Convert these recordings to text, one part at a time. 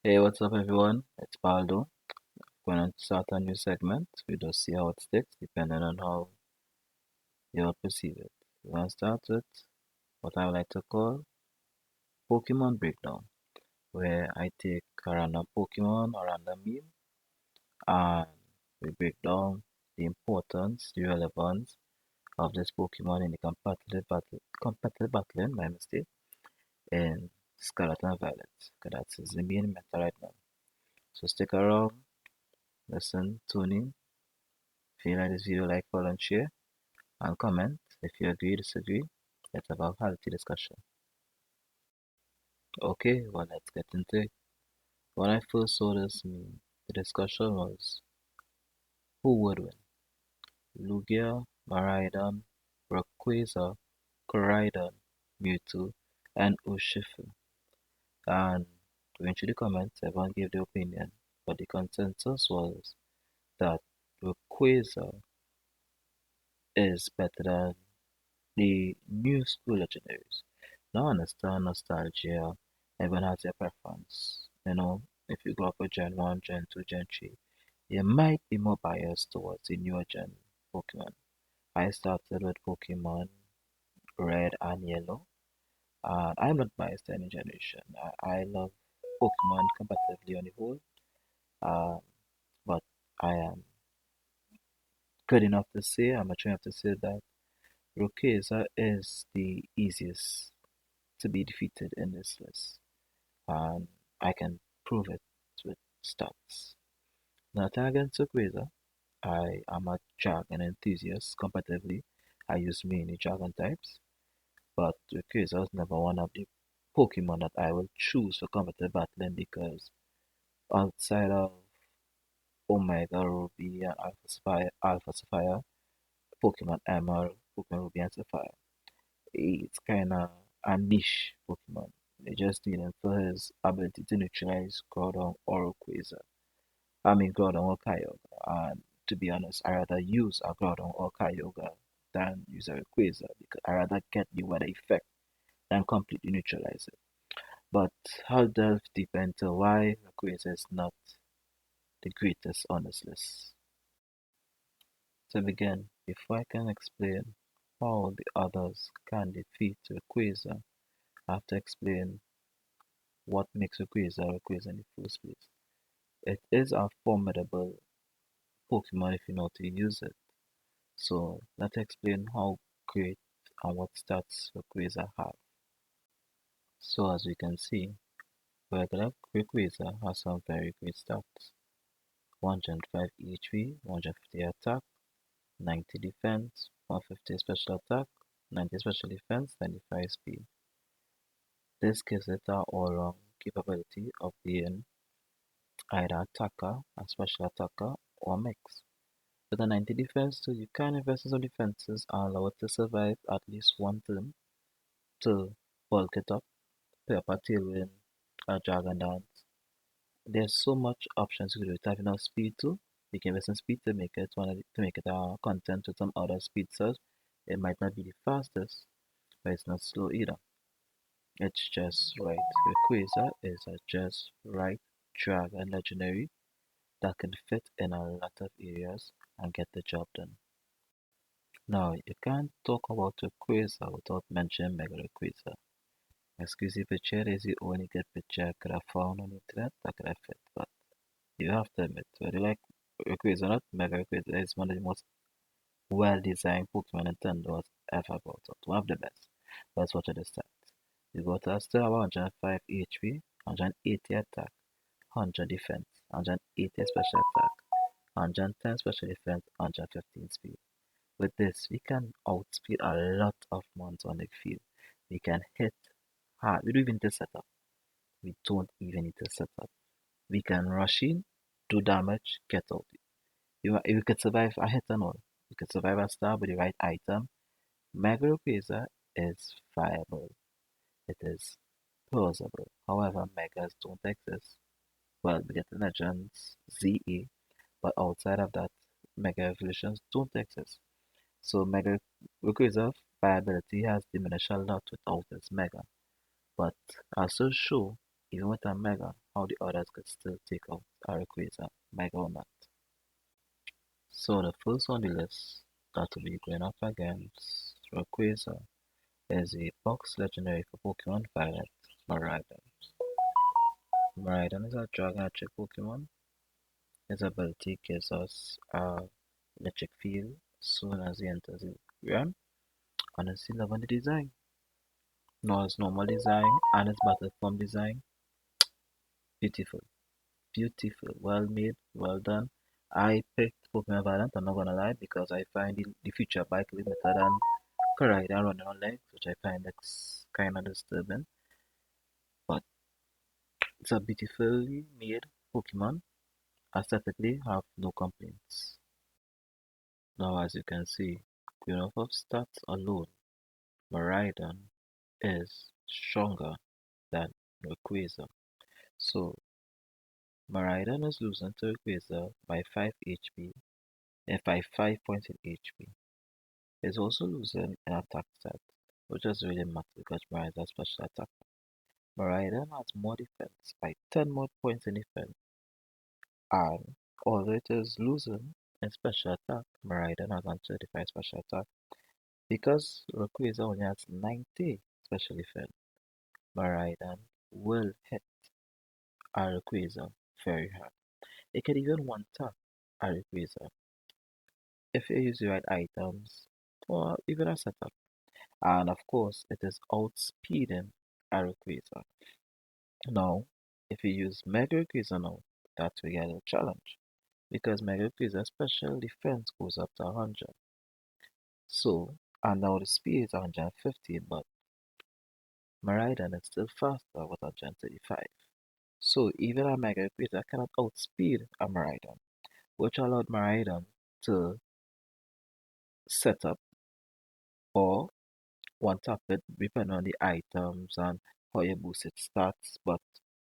Hey, what's up, everyone? It's Baldo. Going to start a new segment. We just see how it sticks, depending on how you'll perceive it. We're going to start with what I like to call Pokemon Breakdown, where I take a random Pokemon or random meme and we break down the importance, the relevance of this Pokemon in the competitive battling, my mistake, in Scarlet and Violet. Because that's the main meta right now. So stick around, listen, tune in. If you like this video, like, follow, and share, and comment if you agree, disagree. Let's have a healthy discussion. Okay, well, let's get into it. When I first saw this meme, the discussion was who would win? Lugia, Miraidon, Rayquaza, Koraidon, Mewtwo, and Urshifu. And went through the comments, everyone gave their opinion, but the consensus was that Rayquaza is better than the new school legendaries. Now I understand nostalgia. Everyone has their preference. If you grow up with Gen 1, Gen 2, Gen 3, you might be more biased towards the newer Gen Pokemon. I started with Pokemon Red and Yellow, and I'm not biased to any generation. I love Pokemon competitively on the whole, um, but I am good enough to say, I'm mature enough to say that Rokeza is the easiest to be defeated in this list. And I can prove it with stats. Nothing against Rayquaza. I am a dragon enthusiast competitively. I use mainly dragon types, but Rayquaza is never one of the Pokemon that I will choose for competitive battling because outside of Omega Ruby and Alpha Sapphire, Pokemon Emerald, Pokemon Ruby and Sapphire, it's kinda a niche Pokemon. They just need him for his ability to neutralize Groudon or Rayquaza. I mean Groudon or Kyogre. And to be honest, I rather use a Groudon or Kyogre than use a Rayquaza because I rather get the weather effect than completely neutralize it. But I'll delve deep into why Rayquaza is not the greatest on this list. To begin, before I can explain how the others can defeat Rayquaza, I have to explain what makes Rayquaza Rayquaza in the first place. It is a formidable Pokemon if you know how to use it. So let's explain how great and what stats Rayquaza have. So as we can see, regular Rayquaza has some very great stats. 105 HP, 150 attack, 90 defense, 150 special attack, 90 special defense, 95 speed. This gives it an all-round capability of being either attacker, a special attacker, or mix. With a 90 defense too, you can invest in some defenses and allow it to survive at least one turn to bulk it up, play up a tailwind, a dragon dance. There's so much options you can do. If you have enough speed too, you can invest in speed to make it a content with some other speed cells. It might not be the fastest, but it's not slow either. It's just right. Rayquaza is a just right dragon legendary that can fit in a lot of areas and get the job done. Now, you can't talk about Rayquaza without mentioning Mega Rayquaza. Excuse me, picture is the only good picture I could have found on the internet that could have fit, but you have to admit, whether you like Rayquaza or not, Mega Rayquaza is one of the most well-designed Pokemon Nintendo has ever brought out. One of the best. Let's watch the stats. You go to a star 105 HP, 180 attack, 100 defense, 180 special attack, 110 special defense, 115 speed. With this, we can outspeed a lot of mons on the field. We can hit hard. We don't even need to set up. We don't even need to set up. We can rush in, do damage, get out. You could survive a hit and all. You could survive a star with the right item. Mega Rayquaza is viable. It is plausible. However, megas don't exist. Well, we get the legends, ZE, but outside of that, mega evolutions don't exist. So Mega Rayquaza viability has diminished a lot without its Mega. But also show, even with a Mega, how the others could still take out a Rayquaza, Mega or not. So the first on the list that will be going up against Rayquaza is a box legendary for Pokemon Violet, Miraidon. Miraidon is a dragon-type Pokemon. His ability gives us a electric field soon as he enters the realm, and it's love on the design. Now his normal design and his battle form design, beautiful, beautiful, well made, well done. I picked Pokemon Violet, I'm not gonna lie, because I find the future bike a bit better than Koraidon running on legs, which I find kind of disturbing. But it's a beautifully made Pokemon. Aesthetically, have no complaints. Now, as you can see, going off of stats alone, Miraidon is stronger than Rayquaza. So, Miraidon is losing to Rayquaza by 5 HP and by 5 points in HP. It's also losing in attack stat, which doesn't really matter because Miraidon has special attack. Miraidon has more defense by 10 more points in defense, and although it is losing in special attack, Miraidon has 135 special attack. Because Rayquaza only has 90 special defense, Miraidon will hit a Rayquaza very hard. It can even one-tap a Rayquaza if you use the right items or even a setup. And of course, it is outspeeding a Rayquaza. Now, if you use Mega Rayquaza now, that will get a challenge. Because Mega Rayquaza's special defense goes up to 100. So, and now the speed is 150, but Miraidon is still faster with 135. So even a Mega Rayquaza cannot outspeed a Miraidon, which allowed Miraidon to set up or one tap it depending on the items and how you boost its stats, but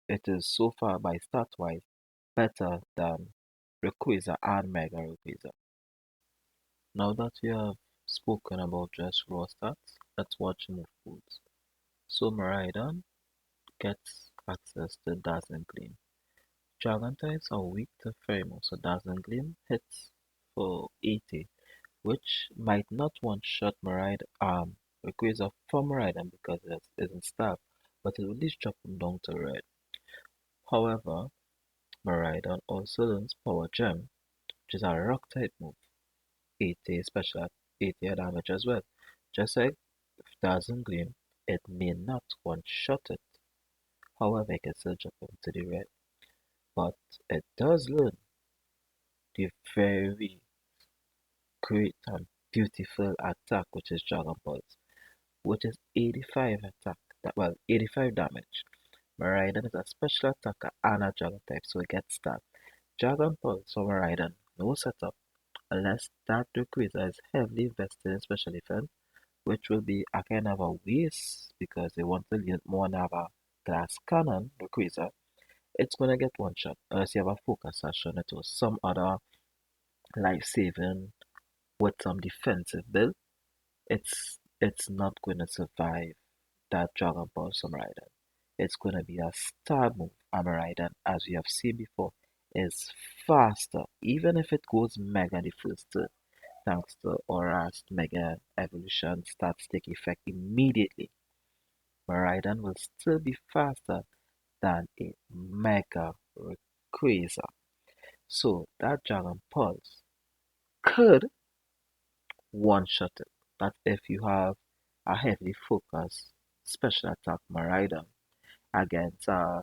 it is so far by stat wise better than Rayquaza and Mega Rayquaza. Now that we have spoken about just raw stats, let's watch move pools. So Miraidon gets access to Dazzling Gleam. Dragon types are weak to pheromones, so Dazzling Gleam hits for 80, which might not one-shot Rayquaza from Miraidon because it isn't stabbed, but it will at least drop him down to red. However, Miraidon also learns Power Gem, which is a rock type move, 80 special 80 damage as well. Just like Dazzling Gleam, it may not one-shot it. However, it can still drop him to the red. But it does learn the very great and beautiful attack which is Dragon Pulse, which is 85 attack, 85 damage. Miraidon is a special attacker and a Dragon type, so it gets that. Dragon Pulse for Miraidon, no setup, unless that Rayquaza is heavily invested in special defense, which will be a kind of a waste because they want to lean more on a glass cannon Rayquaza. It's gonna get one shot unless you have a focus session it or some other life saving with some defensive build. It's not gonna survive that Dragon Ball Miraidon. It's gonna be a star move. And Miraidon, as we have seen before, is faster, even if it goes Mega the first turn, thanks to Aura's Mega Evolution starts take effect immediately. Miraidon will still be faster than a Mega Rayquaza. So that Dragon Pulse could one-shot it. That if you have a heavily focused special attack Miraidon against a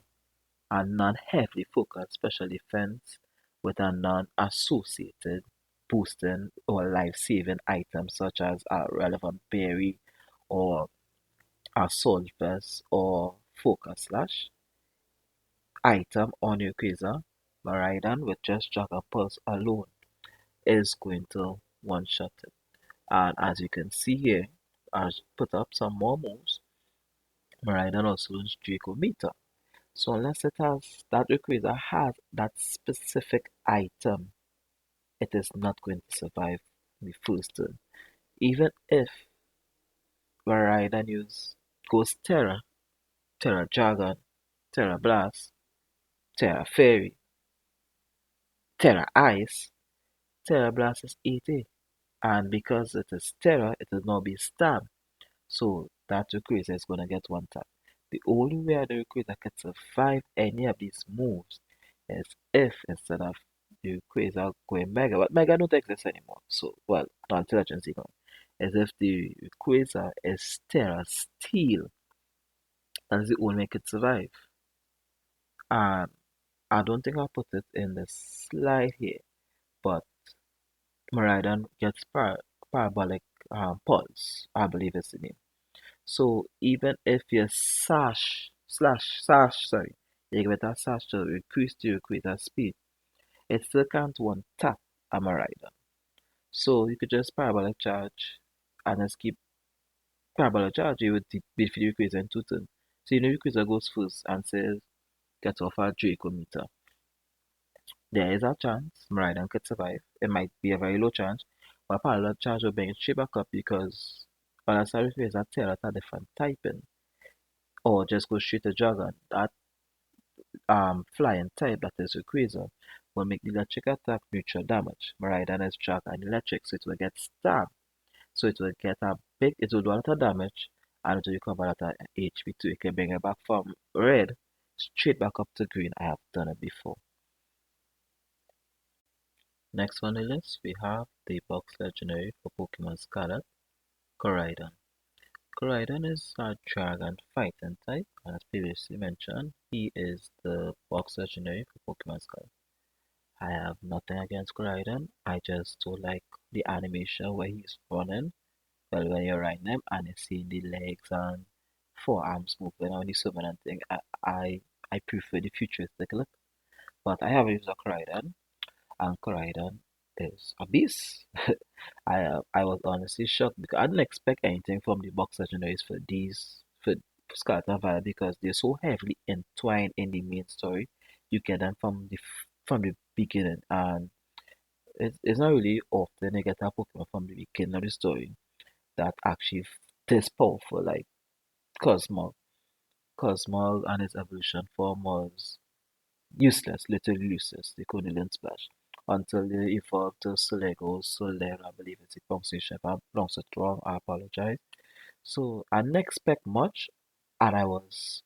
non-heavily focused special defense with a non-associated boosting or life-saving item such as a relevant berry or a soul vest or focus slash item on your Quasar, Miraidon with just Dragon Pulse alone is going to one-shot it. And as you can see here, I've put up some more moves. Miraidon also learns Draco Meter. So unless it has that Rayquaza has that specific item, it is not going to survive the first turn. Even if Miraidon goes Terra, Terra Dragon, Terra Blast, Terra Fairy, Terra Ice, Terra Blast is 80. And because it is Terra, it will now be Stab. So that Rayquaza is gonna get one tap. The only way the Rayquaza can survive any of these moves is if instead of the Rayquaza going Mega, but Mega don't exist anymore. So well, not until Legends Seeker. As if the Rayquaza is Terra Steel, that's the only way it could survive. And I don't think I'll put it in the slide here, but Miraidon gets parabolic pulse, I believe is the name. So even if you sorry, you give it a sash to increase the recruiter speed, it still can't one tap a Miraidon. So you could just parabolic charge and just keep parabolic charge, you would beat the recruiter in two turns. So you know recruiter goes first and says get off a Draco meter. There is a chance Miraidon could survive. It might be a very low chance, but parallel charge will bring it straight back up because Balasari is a tail at a different typing. Or just go straight to Dragon. That flying type that is Rayquaza will make the electric attack neutral damage. Miraidon is Dragon electric, so it will get stabbed. So it will get a big, it will do a lot of damage and it will recover a lot of HP too. It can bring it back from red straight back up to green. I have done it before. Next on the list, we have the box legendary for Pokemon Scarlet, Koraidon. Koraidon is a dragon fighting type, and as previously mentioned, he is the box legendary for Pokemon Scarlet. I have nothing against Koraidon, I just don't like the animation where he's running. Well, when you're riding him and you see the legs and forearms moving on the swimming and thing, I prefer the futuristic look. But I have used a Koraidon, and Koraidon is a beast. I was honestly shocked because I didn't expect anything from the box legendaries for Scarlet and Violet because they're so heavily entwined in the main story. You get them from the beginning, and it's not really often you get a Pokemon from the beginning of the story that actually this powerful like Cosmo. Cosmo and its evolution form was useless, literally useless. They couldn't learn Splash until they evolved to Solego, Soler, I believe it's a pronunciation. If I'm pronouncing it wrong, I apologize. So I didn't expect much, and I was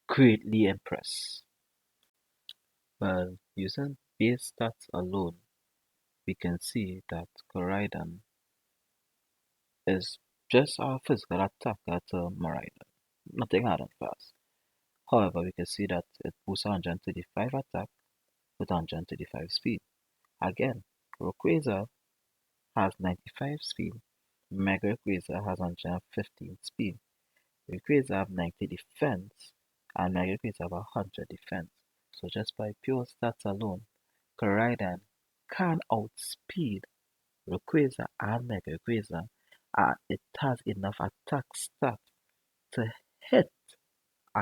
greatly impressed. Well, using base stats alone, we can see that Koraidon is just a physical attacker to Miraidon. Nothing hard and fast. However, we can see that it boosts 135 attack with 135 speed. Again, Rayquaza has 95 speed. Mega Rayquaza has 115 speed. Rayquaza have 90 defense and Mega Rayquaza have 100 defense. So just by pure stats alone, Koraidon can outspeed Rayquaza and Mega Rayquaza, and it has enough attack stat to hit a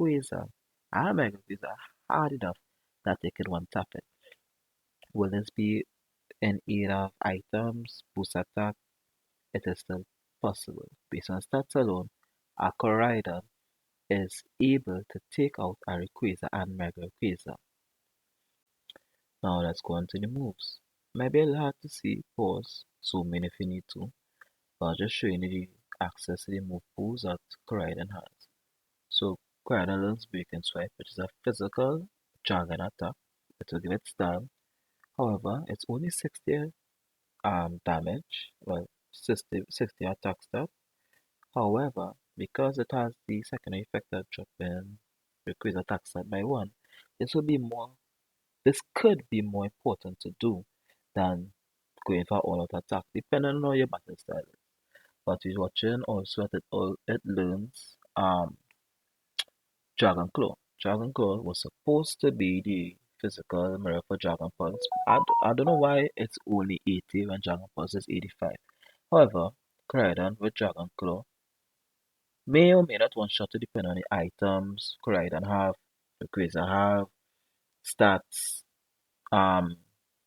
Rayquaza and Mega Rayquaza hard enough that they can one tap it. Will this be in aid of items, boost attack? It is still possible. Based on stats alone, a Koraidon is able to take out a Rayquaza and Mega Rayquaza. Now let's go on to the moves. Maybe I'll have to see pause, zoom in if you need to, but I'll just show you the access to the move pools that Koraidon has. So Koraidon learns Break and Swipe, which is a physical dragon attack. It will give it style. However, it's only 60 damage, well 60 attack stat. However, because it has the secondary effect of dropping decrease attack stat by 1, this will be more this could be more important to do than going for all out attack, depending on how your battle style is. But we're watching also that it learns Dragon Claw. Dragon Claw was supposed to be the physical mirror for Dragon Pulse. I don't know why it's only 80 when Dragon Pulse is 85. However, Koraidon with Dragon Claw may or may not one shot to depend on the items Koraidon have, Rayquaza have, stats, um,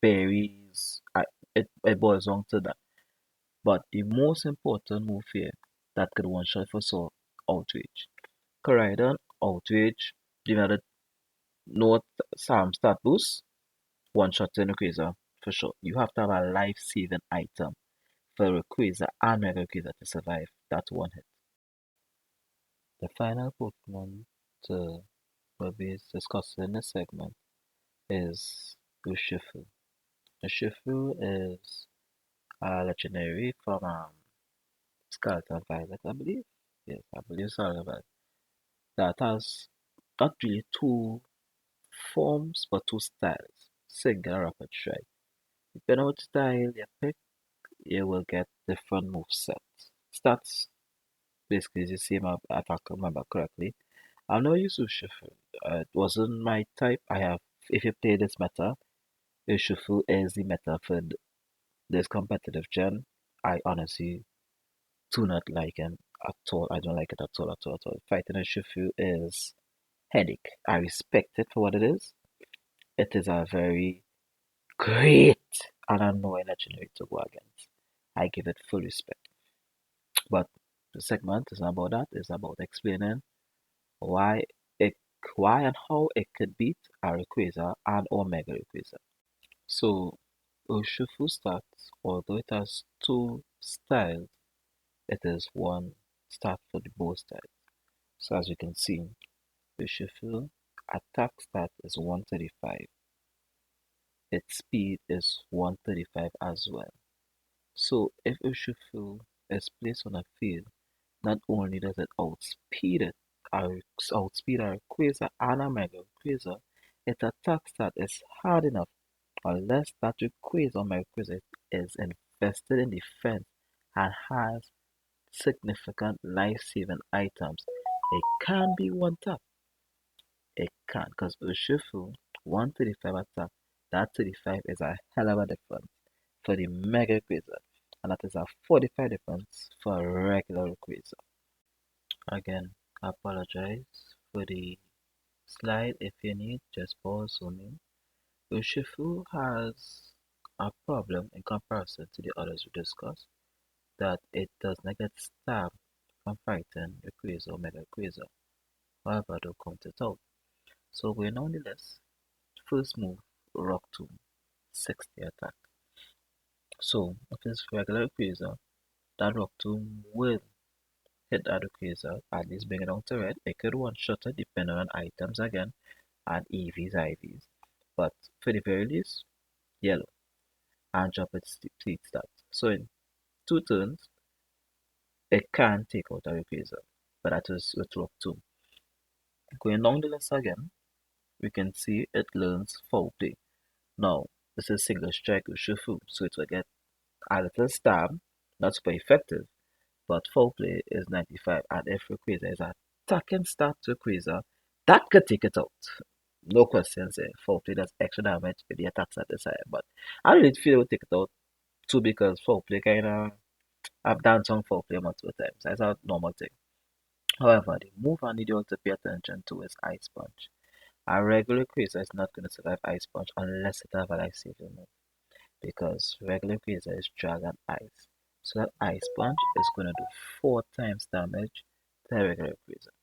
berries. It boils down to that. But the most important move here that could one shot for so outrage. Koraidon, outrage, no stat boost, one shot in Rayquaza for sure. You have to have a life-saving item for Rayquaza and Mega Rayquaza to survive that one hit. The final Pokemon to will be discussed in this segment is Urshifu. Urshifu is a legendary from Skeleton Violet, I believe. Yes, I believe Skeleton Violet. That has not really two forms but two styles. Single and rapid strike. Depending on which style you pick, you will get different move sets. Stats basically is the same if I can remember correctly. I've never used Urshifu. It wasn't my type. If you play this meta, Urshifu is the meta for this competitive gen. I honestly do not like him at all. I don't like it at all, at all, at all. Fighting Urshifu is headache. I respect it for what it is. It is a very great and annoying legendary to go against. I give it full respect. But the segment is not about that. It's about explaining why it, why and how it could beat a Rayquaza and or Mega Rayquaza. So Urshifu starts, although it has two styles, it is one start for the both styles. So as you can see, Urshifu attack stat is 135. Its speed is 135 as well. So if Urshifu is placed on a field, not only does it outspeed a Rayquaza and a Mega Rayquaza, its attack stat is hard enough unless that Rayquaza or Mega Rayquaza is invested in defense and has significant life-saving items. It can be one tap. It can, because Urshifu 135 attack, that 35 is a hell of a difference for the Mega Rayquaza, and that is a 45 difference for a regular Rayquaza. Again, I apologize for the slide. If you need, just pause for me. Urshifu has a problem in comparison to the others we discussed, that it does not get stabbed from fighting Rayquaza or Mega Rayquaza. However, they'll count it out. So going on the list, first move, Rock Tomb, 60 attack. So if it's regular Rayquaza, that Rock Tomb will hit that Rayquaza, at least bring it down to red. It could one-shot it depending on items again, and EVs, IVs. But for the very least, yellow, and drop its speed stat. So in 2 turns, it can take out a Rayquaza, but that is with Rock Tomb. Going down the list again, we can see it learns Foul Play. Now, this is single strike Urshifu, so it will get a little stab, not super effective, but Foul Play is 95, and if Rayquaza is attacking stat to Rayquaza, that could take it out. No questions there. Foul Play does extra damage if the attack stat is higher, but I really feel it would take it out too because Foul Play kinda, I've done some Foul Play multiple times. That's a normal thing. However, the move I need you all to pay attention to is Ice Punch. A regular Quasar is not going to survive Ice Punch unless it have a life-saving move. Because regular Quasar is Dragon Ice. So that Ice Punch is going to do 4 times damage to a regular Quasar.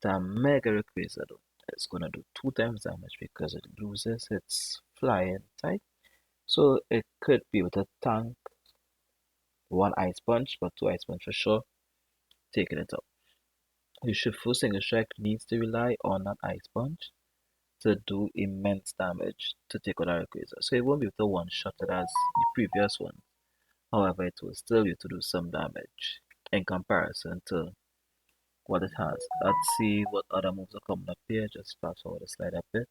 The Mega Rayquaza though, it's going to do 2 times damage because it loses its flying type. So it could be able to tank 1 Ice Punch, but 2 Ice Punch for sure, taking it out. Urshifu Single Strike needs to rely on that Ice Punch to do immense damage to take out a Rayquaza. So it won't be able to one-shot it as the previous one. However, it will still be able to do some damage in comparison to what it has. Let's see what other moves are coming up here. Just fast forward the slide a bit.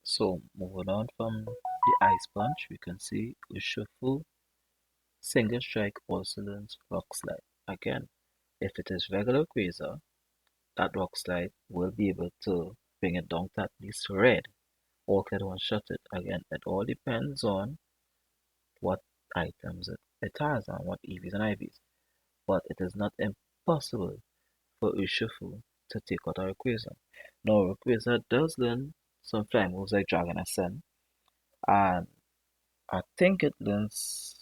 So moving on from the Ice Punch, we can see Urshifu Single Strike also learns Rock Slide. Again, if it is regular Quasar, that Rock Slide will be able to bring it down to at least red, or can one shot it. Again, it all depends on what items it has and what EVs and IVs. But it is not impossible for Urshifu to take out a Rayquaza. Now, Rayquaza does learn some flying moves like Dragon Ascent, and I think it learns.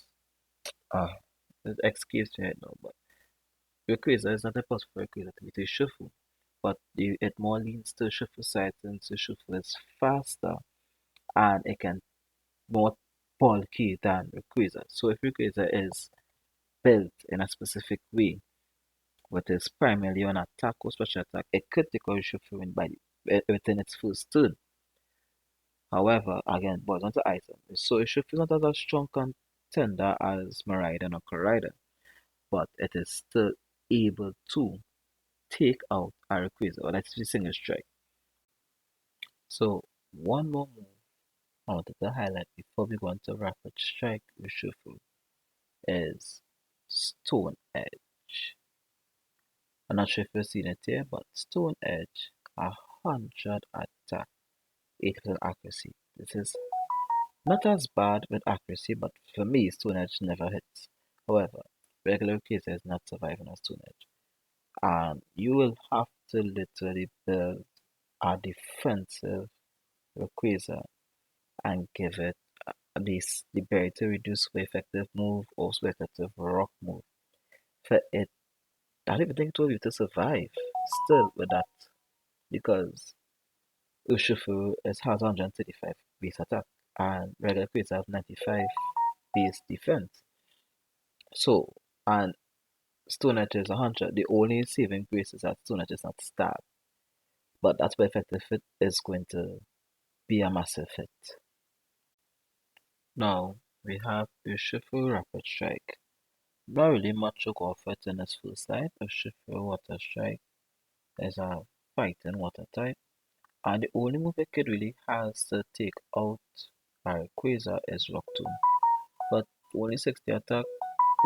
It escapes me right now, but Rayquaza is not impossible for Rayquaza to beat Urshifu. but it more leans to Urshifu side since Urshifu is faster and it can more bulky than Rayquaza. So if Rayquaza is built in a specific way, which is primarily on attack or special attack, it could take out Urshifu within its first turn. However, again, boils onto item. So Urshifu is not as a strong contender as Miraidon or Koraidon, but it is still able to take out a Rayquaza, or let's say single strike. So one more move I wanted to highlight before we go into Rapid Strike Urshifu is Stone Edge. I'm not sure if you've seen it here, but Stone Edge, 100 attack, 80% accuracy. This is not as bad with accuracy, but for me, Stone Edge never hits. However, regular case is not surviving on Stone Edge. And you will have to literally build a defensive Rayquaza and give it the ability to reduce super effective move or super effective rock move for it. I don't even think it will be able to survive still with that because Urshifu has 135 base attack and regular Quaza have 95 base defense. So, and Stone Edge is 100. The only saving grace is that Stone Edge is not stab, but that's where effective hit is going to be a massive hit. Now, we have Urshifu Rapid Strike. Not really much to go off it in its full side. Urshifu Water Strike is a fighting water type. And the only move it could really has to take out Rayquaza is Rock Tomb. But only 60 attack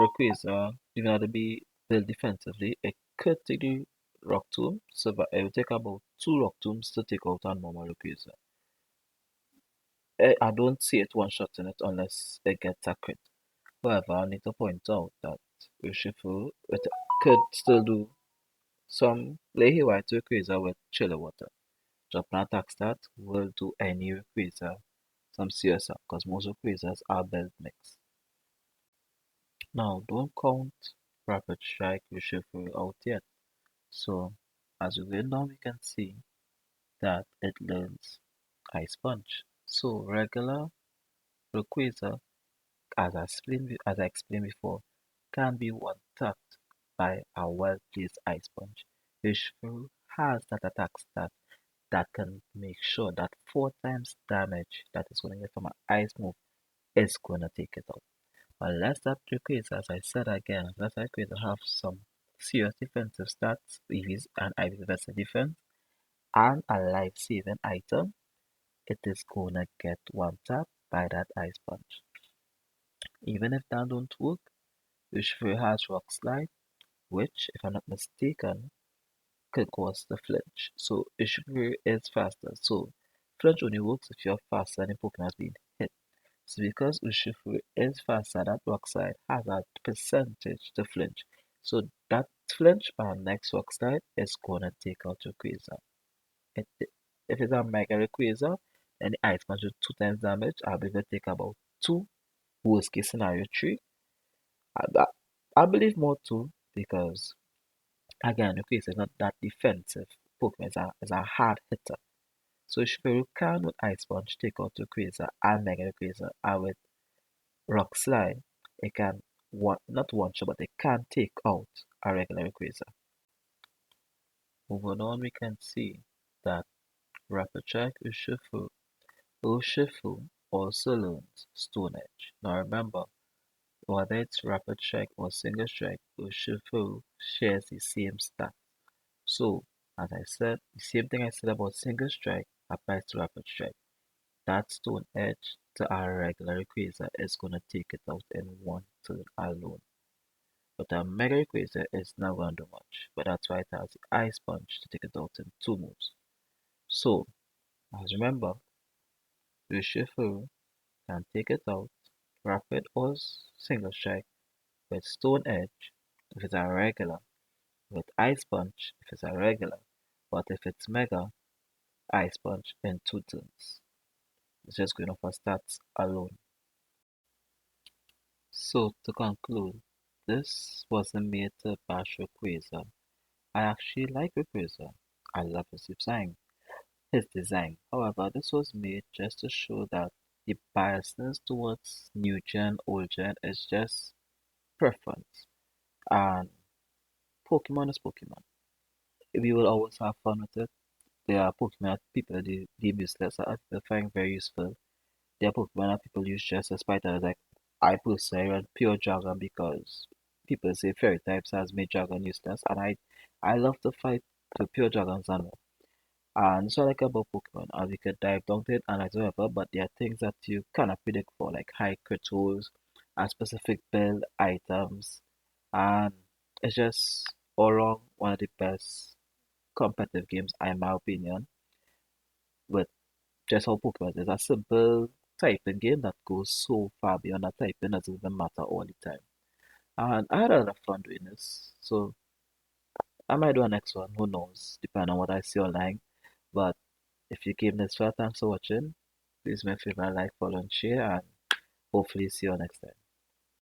Rayquaza, even though to be built defensively, it could take the Rock Tomb, so it will take about 2 Rock Tombs to take out a normal Rayquaza. I don't see it one-shotting it unless it gets a crit. However, I need to point out that Urshifu could still do some Leahy White Rayquaza with Chiller Water. Drop an attack stat will do any Rayquaza some CSR because most Rayquazas are build mix. Now, don't count Rapid Strike Urshifu out yet. So, as we go down, we can see that it learns Ice Punch. So, regular Rayquaza, as I explained before, can be one-tapped by a well-placed Ice Punch. Urshifu has that attack stat that can make sure that 4 times damage that is going to get from an ice move is going to take it out. Unless that Rayquaza, as I said again, unless that Rayquaza have some serious defensive stats, EVs and IV defensive defense, and a life-saving item, it is going to get one tap by that Ice Punch. Even if that don't work, Urshifu has Rock Slide, which, if I'm not mistaken, could cause the flinch. So Urshifu is faster. So flinch only works if you're faster than the Pokemon has been hit. So because Urshifu is faster, that rock slide has a percentage to flinch. So that flinch by next rock slide is gonna take out Rayquaza. It, if it's a Mega Rayquaza, then the Ice Punch with 2 times damage, I believe it take about 2, worst case scenario 3. I believe more 2 because again Rayquaza is not that defensive. Pokemon is a hard hitter. So Urshifu can with Ice Punch take out Rayquaza and Mega Rayquaza, and with Rock Slide, it can not one shot, but it can take out a regular Rayquaza. Moving on, we can see that Rapid Strike Urshifu also learns Stone Edge. Now remember, whether it's Rapid Strike or Single Strike, Urshifu shares the same stat. So, as I said, the same thing I said about Single Strike applies to Rapid Strike. That Stone Edge to a regular Rayquaza is gonna take it out in one turn alone. But a Mega Rayquaza is not gonna do much, but that's why it has the Ice Punch to take it out in 2 moves. So, as remember, Urshifu can take it out Rapid or Single Strike with Stone Edge if it's a regular, with Ice Punch if it's a regular, but if it's Mega, Ice Punch in 2 turns. It's just going off for stats alone. So to conclude, this wasn't made to bash Rayquaza. I actually like Rayquaza. I love his design. However, this was made just to show that the biasness towards new gen, old gen is just preference. And Pokemon is Pokemon. We will always have fun with it. There are Pokemon that people deem useless that people find very useful. There are Pokemon that people use just as fighters. Like I personally run pure dragon because people say fairy types has made dragon useless, and I love to fight to pure dragons and more. And so I like about Pokemon, as we could dive down to it and whatever, but there are things that you cannot predict for, like high crit rolls and specific build items, and it's just all around one of the best competitive games, in my opinion, with just how Pokemon is a simple typing game that goes so far beyond that typing doesn't even matter all the time. And I had a lot of fun doing this. So I might do a next one, who knows, depending on what I see online. But if you came this far, thanks for watching. Please make sure you like, follow, and share, and hopefully see you next time.